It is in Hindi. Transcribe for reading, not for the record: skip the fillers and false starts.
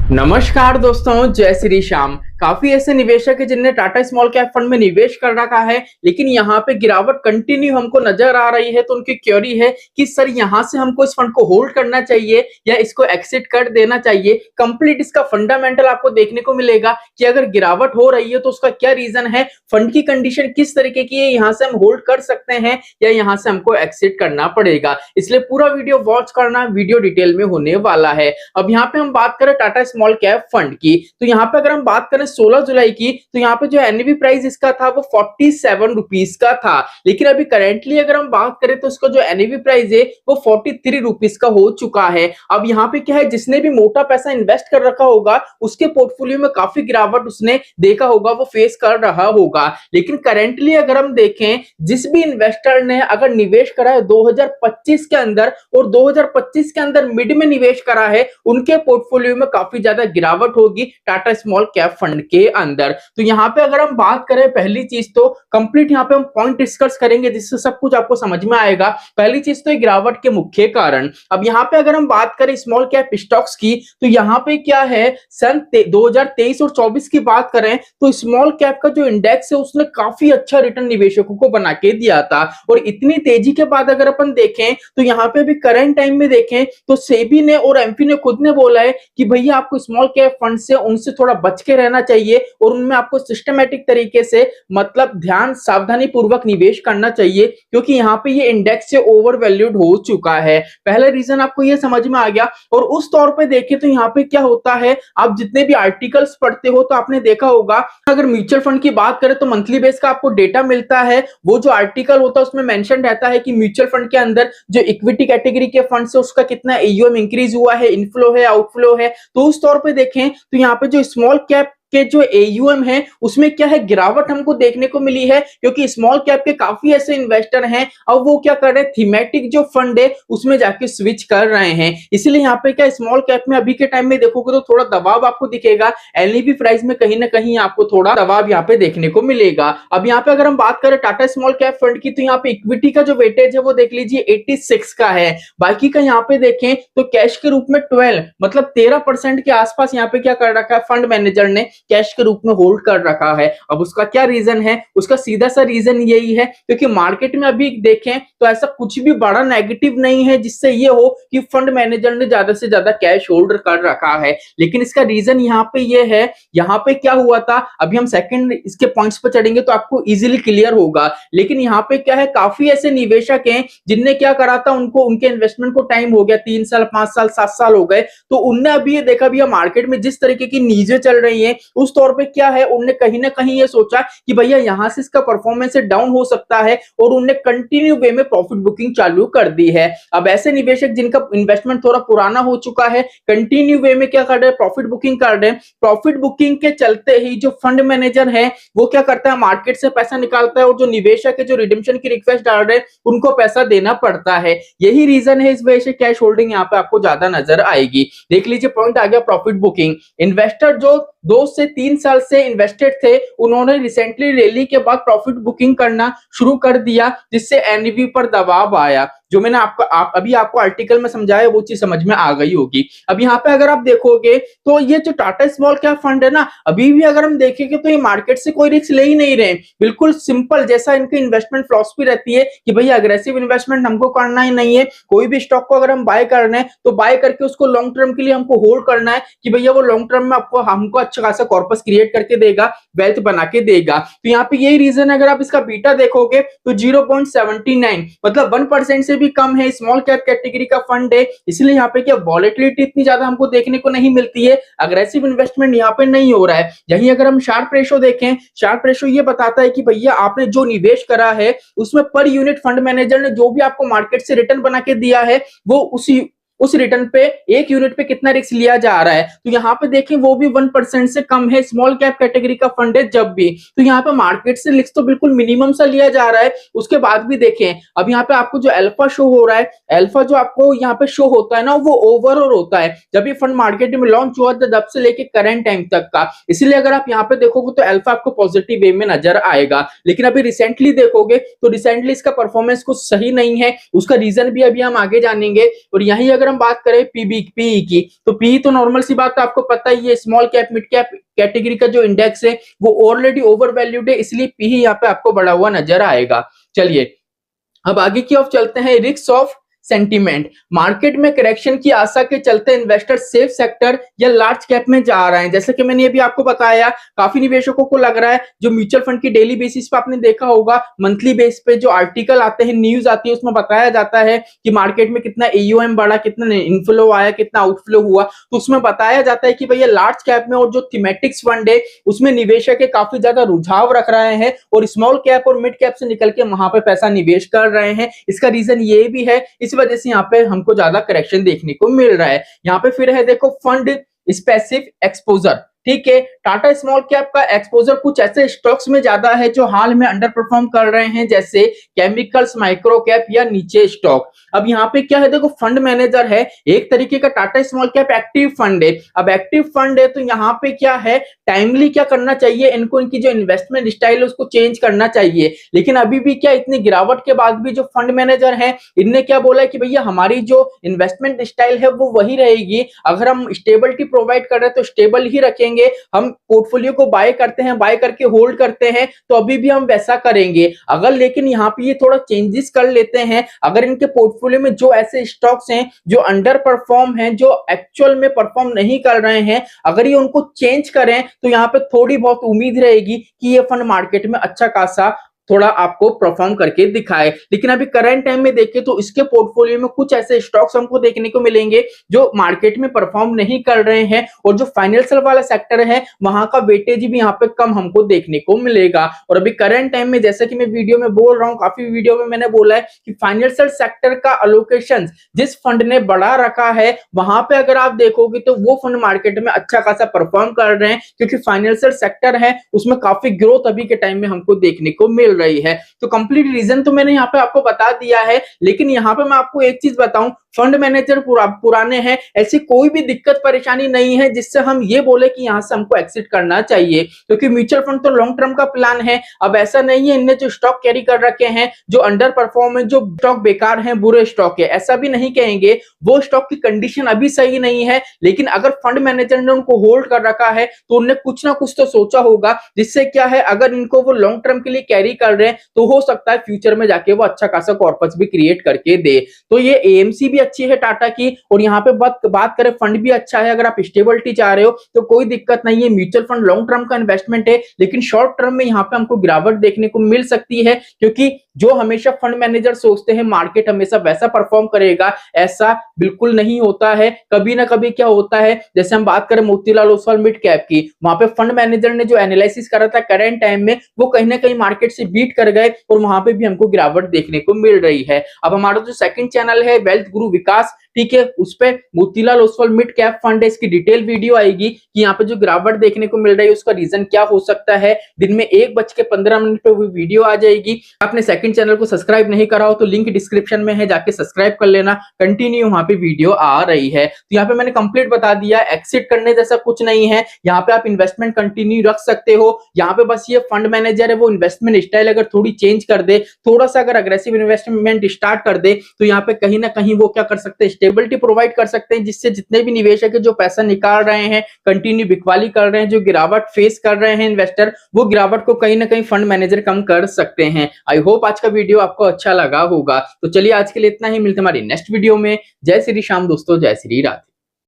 नमस्कार दोस्तों, जय श्री श्याम। काफी ऐसे निवेशक है जिनने टाटा स्मॉल कैप फंड में निवेश कर रखा है, लेकिन यहाँ पे गिरावट कंटिन्यू हमको नजर आ रही है। तो उनकी क्वेरी है कि सर यहाँ से हमको इस फंड को होल्ड करना चाहिए या इसको एक्सिट कर देना चाहिए। कंप्लीट इसका फंडामेंटल आपको देखने को मिलेगा कि अगर गिरावट हो रही है तो उसका क्या रीजन है, फंड की कंडीशन किस तरीके की है, यहाँ से हम होल्ड कर सकते हैं या यहाँ से हमको एक्सिट करना पड़ेगा। इसलिए पूरा वीडियो वॉच करना, वीडियो डिटेल में होने वाला है। अब यहाँ पे हम बात करें टाटा स्मॉल कैप फंड की, तो यहाँ पे अगर हम बात करें 16 जुलाई की, तो यहाँ पे जो एनएवी प्राइस इसका था वो 47 रुपीस का था। लेकिन अभी करेंटली अगर हम बात करें तो इसका जो एनएवी प्राइस है वो 43 रुपीस का हो चुका है। अब यहाँ पे क्या है, जिसने भी मोटा पैसा इन्वेस्ट कर रखा होगा उसके पोर्टफोलियो में काफी गिरावट उसने देखा होगा, वो फेस कर रहा होगा। लेकिन करेंटली अगर हम देखें, जिस भी इन्वेस्टर ने अगर निवेश करा है 2025 के अंदर और 2025 के अंदर मिड में निवेश करा है, उनके पोर्टफोलियो में काफी ज्यादा गिरावट होगी टाटा स्मॉल कैप फंड के अंदर। तो यहाँ पे अगर हम बात करें, पहली चीज तो कंप्लीट यहाँ पे हम पॉइंट डिस्कस करेंगे जिससे सब कुछ आपको समझ में आएगा। पहली चीज तो गिरावट के मुख्य कारण। अब यहाँ पे अगर हम बात करें स्मॉल कैप स्टॉक्स की, तो यहाँ पे क्या है, सन 2023 और 24 की बात करें तो स्मॉल कैप का जो इंडेक्स है उसने काफी अच्छा रिटर्न निवेशकों को बना के दिया था। और इतनी तेजी के बाद अगर अपन देखें तो यहाँ पे भी करंट टाइम में देखें तो सेबी ने और एमपी ने खुद ने बोला है कि भैया आपको स्मॉल कैप फंड से उनसे थोड़ा बच के रहना चाहिए और उनमें आपको सिस्टमैटिक तरीके से मतलब ध्यान सावधानी पूर्वक निवेश करना चाहिए, क्योंकि यहाँ पे ये इंडेक्स से ओवर वैल्यूड हो चुका है। पहला रीजन आपको ये समझ में आ गया। और उस तौर पे देखें तो यहाँ पे क्या होता है, आप जितने भी आर्टिकल्स पढ़ते हो तो आपने देखा होगा, अगर म्यूचुअल फंड की बात करें तो मंथली बेस का आपको डेटा मिलता है। वो जो आर्टिकल होता है उसमें मेंशन रहता है कि म्यूचुअल फंड के अंदर जो इक्विटी कैटेगरी के फंड से उसका कितना एयूएम इंक्रीज हुआ है, इनफ्लो है, आउटफ्लो है। तो उस तौर पे देखें तो यहाँ पे जो स्मॉल कैप के जो एयूएम है उसमें क्या है, गिरावट हमको देखने को मिली है, क्योंकि स्मॉल कैप के काफी ऐसे इन्वेस्टर हैं अब वो क्या कर रहे हैं, थीमेटिक जो फंड है उसमें जाके स्विच कर रहे हैं। इसलिए यहाँ पे क्या स्मॉल कैप में अभी के टाइम में देखोगे तो थोड़ा दबाव आपको दिखेगा। एलईवी प्राइस में कहीं ना कहीं आपको थोड़ा दबाव यहाँ पे देखने को मिलेगा। अब यहाँ पे अगर हम बात करें टाटा स्मॉल कैप फंड की, तो यहाँ पे इक्विटी का जो वेटेज है वो देख लीजिए 86 का है। बाकी का यहाँ पे देखें तो कैश के रूप में 12 मतलब 13% के आसपास यहाँ पे क्या कर रखा है, फंड मैनेजर ने कैश के रूप में होल्ड कर रखा है। अब उसका क्या रीजन है, उसका सीधा सा रीजन यही है क्योंकि मार्केट में अभी देखें तो ऐसा कुछ भी बड़ा नेगेटिव नहीं है जिससे ये हो कि फंड मैनेजर ने ज्यादा से ज्यादा कैश होल्ड कर रखा है। लेकिन इसका रीजन यहाँ पे ये है, यहाँ पे क्या हुआ था, अभी हम सेकंड इसके पॉइंट्स पर चढ़ेंगे तो आपको इजीली क्लियर होगा। लेकिन यहाँ पे क्या है, काफी ऐसे निवेशक हैं जिनने क्या करा था, उनको उनके इन्वेस्टमेंट को टाइम हो गया, 3 साल 5 साल 7 साल हो गए, तो उनने अभी ये देखा भैया मार्केट में जिस तरीके की नीचे चल रही है उस तौर पे क्या है, उनने कहीं ना कहीं ये सोचा कि भैया यहां से इसका परफॉर्मेंस डाउन हो सकता है और उनने कंटिन्यू वे में प्रॉफिट बुकिंग चालू कर दी है। अब ऐसे निवेशक जिनका इन्वेस्टमेंट थोड़ा पुराना हो चुका है, कंटिन्यू वे में क्या कर रहे हैं, प्रॉफिट बुकिंग कर रहे हैं। प्रॉफिट बुकिंग के चलते ही जो फंड मैनेजर है वो क्या करता है, मार्केट से पैसा निकालता है और जो निवेशक है जो रिडेम्पशन की रिक्वेस्ट डाल रहे हैं उनको पैसा देना पड़ता है। यही रीजन है, इस वजह से कैश होल्डिंग यहाँ पे आपको ज्यादा नजर आएगी। देख लीजिए पॉइंट आ गया प्रॉफिट बुकिंग। इन्वेस्टर जो 2 से 3 साल से इन्वेस्टेड थे उन्होंने रिसेंटली रैली के बाद प्रॉफिट बुकिंग करना शुरू कर दिया, जिससे एनएवी पर दबाव आया। जो मैंने अभी आपको आर्टिकल में समझाया वो चीज समझ में आ गई होगी। अब यहाँ पे अगर आप देखोगे तो ये जो टाटा स्मॉल कैप फंड है ना, अभी भी अगर हम देखेंगे तो ये मार्केट से कोई रिस्क ले ही नहीं रहे। बिल्कुल सिंपल जैसा इनकी इन्वेस्टमेंट फिलॉसफी रहती है कि भैया अग्रेसिव इन्वेस्टमेंट हमको करना ही नहीं है। कोई भी स्टॉक को अगर हम बाय कर रहे हैं तो बाय करके उसको लॉन्ग टर्म के लिए हमको होल्ड करना है कि भैया वो लॉन्ग टर्म में आपको हमको अच्छा खासा कॉर्पस क्रिएट करके देगा, वेल्थ बना के देगा। तो यहाँ पे यही रीजन है, अगर आप इसका बीटा देखोगे तो 0.79 मतलब 1% से भी कम है। स्मॉल कैप कैटेगरी का फंड है, इसलिए यहाँ पे क्या वॉलेटिलिटी इतनी ज्यादा हमको देखने को नहीं मिलती है। अग्रेसिव इन्वेस्टमेंट यहाँ पे नहीं हो रहा है। यही अगर हम शार्प रेशो देखें, शार्प रेशो ये बताता है कि भैया आपने जो निवेश करा है उसमें पर यूनिट फंड मैनेजर ने जो भी आपको मार्केट से रिटर्न बना के दिया है वो उस रिटर्न पे 1 यूनिट पे कितना रिस्क लिया जा रहा है। तो यहाँ पे देखें वो भी 1% से कम है। स्मॉल कैप कैटेगरी का फंड है जब भी, तो यहाँ पे मार्केट से रिस्क तो बिल्कुल मिनिमम सा लिया जा रहा है। उसके बाद भी देखें, अब यहाँ पे आपको जो अल्फा शो हो रहा है, अल्फा जो आपको यहाँ पे शो होता है ना वो ओवरऑल होता है जब ये फंड मार्केट में लॉन्च हुआ था तब से लेके करंट टाइम तक का। इसलिए अगर आप यहाँ पे देखोगे तो अल्फा आपको पॉजिटिव वे में नजर आएगा। लेकिन अभी रिसेंटली देखोगे तो रिसेंटली इसका परफॉर्मेंस कुछ सही नहीं है। उसका रीजन भी अभी हम आगे जानेंगे। और यही अगर हम बात करें पीई की, तो पीई तो नॉर्मल सी बात है, आपको पता ही है small cap mid cap category का जो इंडेक्स है वो ऑलरेडी ओवर वैल्यूड है, इसलिए पीई यहाँ पे आपको बढ़ा हुआ नजर आएगा। चलिए अब आगे की ओर चलते हैं, रिस्क ऑफ सेंटीमेंट। मार्केट में करेक्शन की आशा के चलते इन्वेस्टर सेफ सेक्टर या लार्ज कैप में जा रहे हैं। जैसे कि मैंने अभी आपको बताया, काफी निवेशकों को लग रहा है, जो म्यूचुअल फंड की डेली बेसिस पे आपने देखा होगा, मंथली बेस पे जो आर्टिकल आते हैं, न्यूज आती है, उसमें बताया जाता है कि मार्केट में कितना एयूएम बढ़ा, कितना इनफ्लो आया, कितना आउटफ्लो हुआ, तो उसमें बताया जाता है कि भैया लार्ज कैप में और जो थीमेटिक्स फंड है उसमें निवेशक काफी ज्यादा रुझाव रख रहे हैं और स्मॉल कैप और मिड कैप से निकल के वहां पे पैसा निवेश कर रहे हैं। इसका रीजन ये भी है, इस वजह से यहाँ पे हमको ज्यादा करेक्शन देखने को मिल रहा है। यहाँ पे फिर है देखो फंड स्पेसिफिक एक्सपोजर, ठीक है। टाटा स्मॉल कैप का एक्सपोजर कुछ ऐसे स्टॉक्स में ज्यादा है जो हाल में अंडर परफॉर्म कर रहे हैं, जैसे केमिकल्स, माइक्रो कैप या नीचे स्टॉक। अब यहाँ पे क्या है, देखो फंड मैनेजर है, एक तरीके का Tata small cap active fund है। अब एक्टिव फंड है तो यहाँ पे क्या है, टाइमली क्या करना चाहिए इनको, इनकी जो इन्वेस्टमेंट स्टाइल है उसको चेंज करना चाहिए। लेकिन अभी भी क्या, इतनी गिरावट के बाद भी जो फंड मैनेजर है इनने क्या बोला है कि भैया हमारी जो इन्वेस्टमेंट स्टाइल है वो वही रहेगी, अगर हम स्टेबिलिटी प्रोवाइड कर रहे हैं तो स्टेबल ही रखेंगे, हम पोर्टफोलियो को बाय करते हैं, बाय करके होल्ड करते हैं तो अभी भी हम वैसा करेंगे। अगर लेकिन यहाँ पे ये थोड़ा चेंजेस कर लेते हैं, अगर इनके पोर्टफोलियो में जो ऐसे स्टॉक्स हैं जो अंडर परफॉर्म हैं, जो एक्चुअल में परफॉर्म नहीं कर रहे हैं, अगर ये उनको चेंज करें तो यहाँ पे थोड़ी बहुत उम्मीद रहेगी कि ये फंड मार्केट में अच्छा खासा थोड़ा आपको परफॉर्म करके दिखाए। लेकिन अभी करंट टाइम में देखें तो इसके पोर्टफोलियो में कुछ ऐसे स्टॉक्स हमको देखने को मिलेंगे जो मार्केट में परफॉर्म नहीं कर रहे हैं, और जो फाइनेंशियल वाला सेक्टर है वहां का वेटेज भी यहाँ पे कम हमको देखने को मिलेगा। और अभी करंट टाइम में जैसे कि मैं वीडियो में बोल रहा हूँ, काफी वीडियो में मैंने बोला है कि फाइनेंशियल सेक्टर का अलोकेशन जिस फंड ने बढ़ा रखा है वहां पे अगर आप देखोगे तो वो फंड मार्केट में अच्छा खासा परफॉर्म कर रहे हैं, क्योंकि फाइनेंशियल सेक्टर है उसमें काफी ग्रोथ अभी के टाइम में हमको देखने को मिल रही है। तो कंप्लीट रीजन तो मैंने यहाँ पे आपको बता दिया है, लेकिन यहाँ पे मैं आपको एक चीज बताऊं, फंड मैनेजर पुराने हैं, ऐसी कोई भी दिक्कत परेशानी नहीं है जिससे हम ये बोले कि यहाँ से हमको एग्जिट करना चाहिए, क्योंकि म्यूचुअल फंड तो लॉन्ग टर्म का प्लान है। अब ऐसा नहीं है इनने जो स्टॉक कैरी कर रखे हैं जो अंडर परफॉर्म है, जो स्टॉक बेकार है, बुरे स्टॉक है, ऐसा भी नहीं कहेंगे। वो स्टॉक की कंडीशन अभी सही नहीं है, लेकिन अगर फंड मैनेजर ने उनको होल्ड कर रखा है तो उन्होंने कुछ ना कुछ तो सोचा होगा, जिससे क्या है, अगर इनको वो लॉन्ग टर्म के लिए कैरी कर रहे हैं तो हो सकता है फ्यूचर में जाके वो अच्छा खासा कॉर्पस भी क्रिएट करके दे। तो ये एएमसी भी अच्छी है टाटा की, और यहाँ पे बात करें फंड भी अच्छा है। अगर आप स्टेबिलिटी चाह रहे हो तो कोई दिक्कत नहीं है, म्यूचुअल फंड लॉन्ग टर्म का इन्वेस्टमेंट है, लेकिन शॉर्ट टर्म में यहाँ पे हमको गिरावट देखने को मिल सकती है, क्योंकि जो हमेशा फंड मैनेजर सोचते हैं मार्केट हमेशा वैसा परफॉर्म करेगा, ऐसा बिल्कुल नहीं होता है। कभी ना कभी क्या होता है, जैसे हम बात करें मोतीलाल ओसवाल मिड कैप की, वहां पे फंड मैनेजर ने जो एनालिसिस करा था करंट टाइम में वो कहीं ना कहीं मार्केट से बीट कर गए और वहां पे भी हमको गिरावट देखने को मिल रही है। अब हमारा जो सेकंड चैनल है वेल्थ गुरु विकास, ठीक है, उस पे Motilal Oswal mid cap fund है, इसकी डिटेल वीडियो आएगी कि यहाँ पे जो गिरावट देखने को मिल रही है उसका रीजन क्या हो सकता है। दिन में 1:15 पे वो वीडियो आ जाएगी। आपने सेकंड चैनल को सब्सक्राइब नहीं करा हो तो लिंक डिस्क्रिप्शन में है, जाके सब्सक्राइब कर लेना। कंटिन्यू वहां पे वीडियो आ रही है। तो यहाँ पे मैंने कंप्लीट बता दिया, एक्सिट करने जैसा कुछ नहीं है, यहाँ पे आप इन्वेस्टमेंट कंटिन्यू रख सकते हो। यहाँ पे बस ये फंड मैनेजर है वो इन्वेस्टमेंट स्टाइल अगर थोड़ी चेंज कर दे, थोड़ा सा अगर अग्रेसिव इन्वेस्टमेंट स्टार्ट कर दे, तो यहाँ पे कहीं ना कहीं वो क्या कर सकते हैं, स्टेबिलिटी प्रोवाइड कर सकते हैं, जिससे जितने भी निवेशक है जो पैसा निकाल रहे हैं, कंटिन्यू बिकवाली कर रहे हैं, जो गिरावट फेस कर रहे हैं इन्वेस्टर, वो गिरावट को कहीं ना कहीं फंड मैनेजर कम कर सकते हैं। आई होप आज का वीडियो आपको अच्छा लगा होगा। तो चलिए आज के लिए इतना ही, मिलते हमारी नेक्स्ट वीडियो में। जय श्री राम दोस्तों, जय श्री राधे।